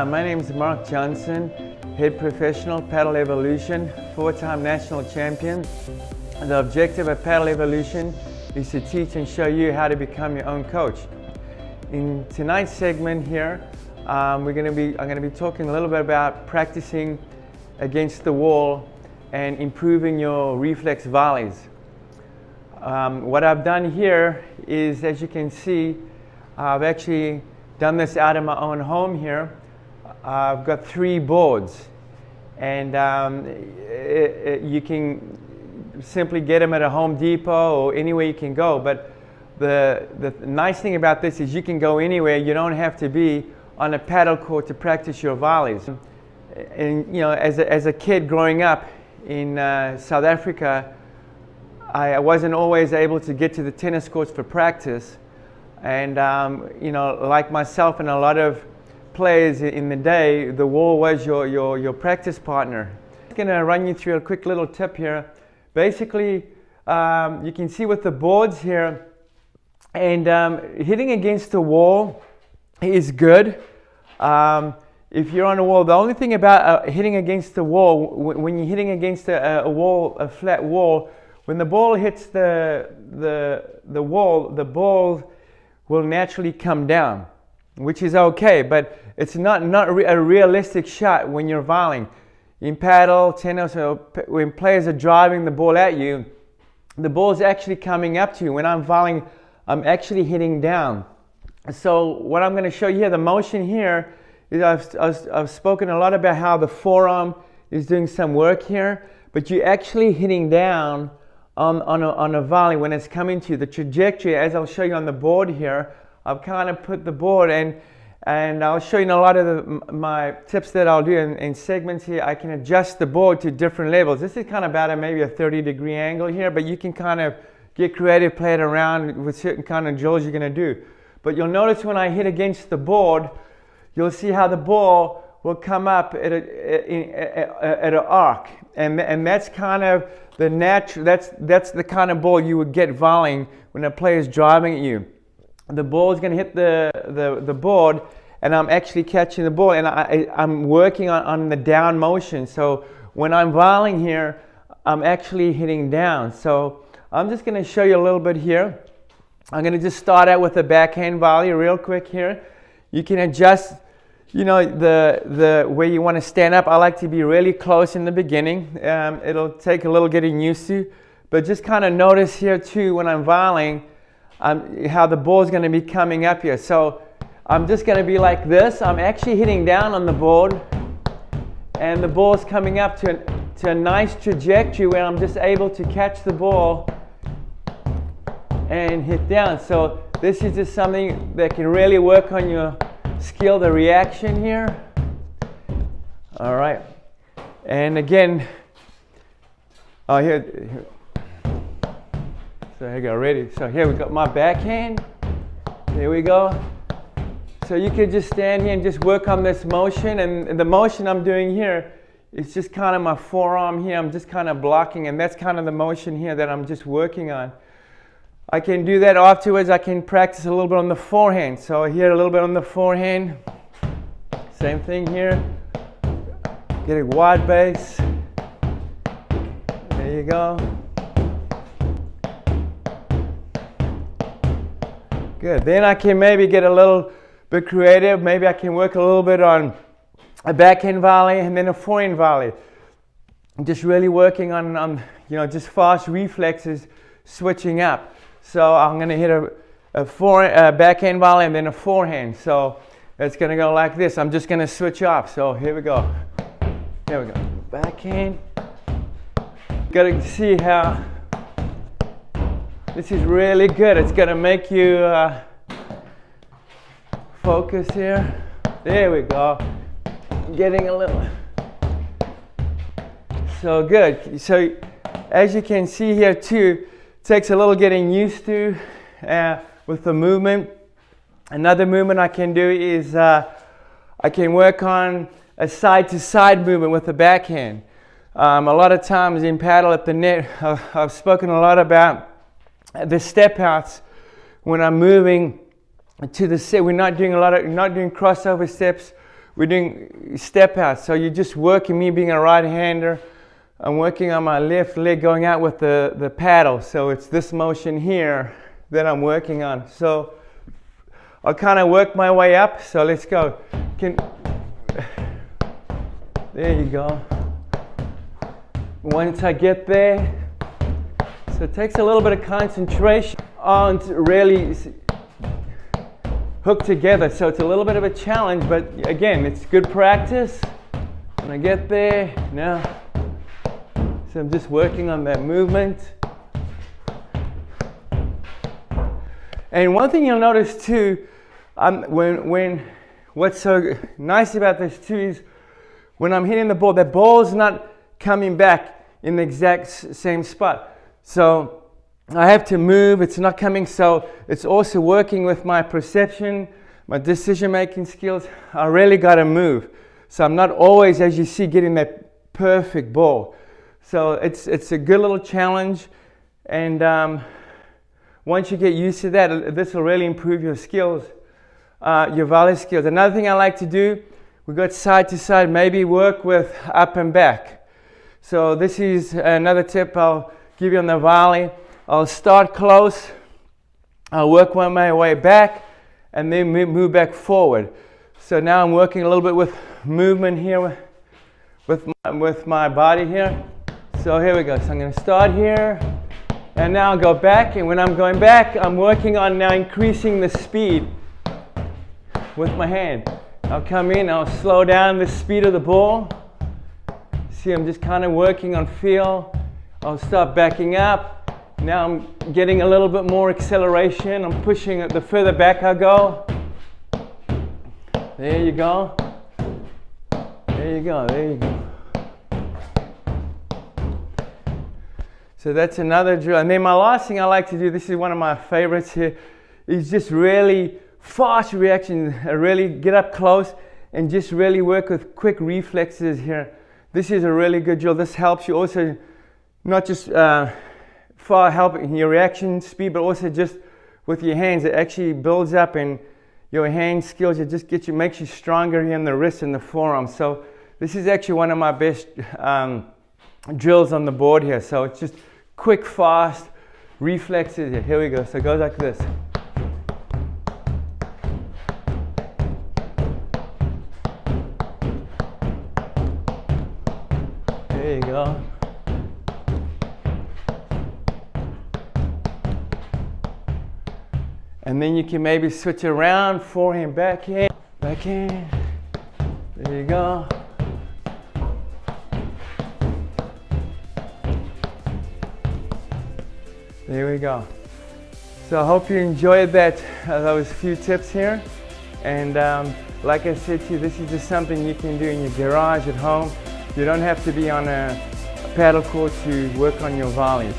Hi, my name is Mark Johnson, head professional, Paddle Evolution, 4-time national champion. The objective of Paddle Evolution is to teach and show you how to become your own coach. In tonight's segment here, I'm going to be talking a little bit about practicing against the wall and improving your reflex volleys. What I've done here is, as you can see, I've actually done this out of my own home here. I've got 3 boards, and you can simply get them at a Home Depot or anywhere you can go. But the nice thing about this is you can go anywhere. You don't have to be on a paddle court to practice your volleys. And you know, as a kid growing up in South Africa, I wasn't always able to get to the tennis courts for practice. And you know, like myself and a lot of players in the day, the wall was your practice partner. I'm going to run you through a quick little tip here. Basically, you can see with the boards here, and hitting against the wall is good. If you're on a wall, the only thing about hitting against the wall, when you're hitting against a flat wall, when the ball hits the wall, the ball will naturally come down, which is okay, but it's not a realistic shot when you're volleying. In paddle, tennis, when players are driving the ball at you, the ball's actually coming up to you. When I'm volleying, I'm actually hitting down. So what I'm going to show you here, the motion here, is I've spoken a lot about how the forearm is doing some work here, but you're actually hitting down on a volley when it's coming to you. The trajectory, as I'll show you on the board here, I've kind of put the board, and I'll show you in a lot of my tips that I'll do in segments here. I can adjust the board to different levels. This is kind of about maybe a 30-degree angle here, but you can kind of get creative, play it around with certain kind of drills you're going to do. But you'll notice when I hit against the board, you'll see how the ball will come up at an arc, and that's kind of the natural. That's the kind of ball you would get volleying when a player is driving at you. The ball is going to hit the board, and I'm actually catching the ball, and I'm working on the down motion. So when I'm volleying here, I'm actually hitting down. So I'm just going to show you a little bit here. I'm going to just start out with a backhand volley real quick here. You can adjust, you know, the way you want to stand up. I like to be really close in the beginning. It'll take a little getting used to, but just kind of notice here too when I'm volleying how the ball is going to be coming up here. So I'm just going to be like this. I'm actually hitting down on the board, and the ball is coming up to a nice trajectory where I'm just able to catch the ball and hit down. So this is just something that can really work on your skill, the reaction here. All right, and again, here. So here we go, ready. So here we got my backhand. There we go. So you can just stand here and just work on this motion, and the motion I'm doing here is just kind of my forearm here. I'm just kind of blocking, and that's kind of the motion here that I'm just working on. I can do that afterwards. I can practice a little bit on the forehand. So here a little bit on the forehand. Same thing here. Get a wide base. There you go. Good. Then I can maybe get a little bit creative. Maybe I can work a little bit on a backhand volley and then a forehand volley. I'm just really working on you know, just fast reflexes, switching up. So I'm going to hit a backhand volley and then a forehand. So it's going to go like this. I'm just going to switch off. So here we go. Here we go. Backhand. Got to see how this is really good. It's going to make you focus here. There we go. Getting a little. So good. So as you can see here too, takes a little getting used to with the movement. Another movement I can do is I can work on a side-to-side movement with the backhand. A lot of times in paddle at the net, I've spoken a lot about the step outs when I'm moving to the set. We're not doing crossover steps. we're doing step out. So you're just working, me being a right-hander, I'm working on my left leg going out with the paddle. So it's this motion here that I'm working on. So I'll kind of work my way up. So let's go. There you go. Once I get there, so it takes a little bit of concentration on to really hook together. So it's a little bit of a challenge, but again, it's good practice. When I get there, now, so I'm just working on that movement. And one thing you'll notice too, what's so nice about this too is when I'm hitting the ball, that ball's not coming back in the exact same spot. So I have to move, it's not coming, so it's also working with my perception, my decision-making skills. I really got to move. So I'm not always, as you see, getting that perfect ball. So it's a good little challenge, and once you get used to that, this will really improve your skills, your volley skills. Another thing I like to do, we got side to side, maybe work with up and back. So this is another tip I'll give you on the volley. I'll start close, I'll work my way back, and then move back forward. So now I'm working a little bit with movement here with my body here. So here we go. So I'm going to start here, and now I'll go back, and when I'm going back, I'm working on now increasing the speed with my hand. I'll come in, I'll slow down the speed of the ball. See, I'm just kind of working on feel. I'll start backing up. Now I'm getting a little bit more acceleration. I'm pushing it. The further back I go. There you go. There you go. There you go. So that's another drill. And then my last thing I like to do, this is one of my favorites here, is just really fast reaction. Really get up close and just really work with quick reflexes here. This is a really good drill. This helps you also not just for helping your reaction speed, but also just with your hands. It actually builds up in your hand skills. It just makes you stronger here in the wrist and the forearm. So this is actually one of my best drills on the board here. So it's just quick, fast reflexes here. Here we go. So it goes like this. There you go. And then you can maybe switch around, forehand, backhand, backhand. There you go. There we go. So I hope you enjoyed those few tips here. And like I said to you, this is just something you can do in your garage at home. You don't have to be on a paddle court to work on your volleys.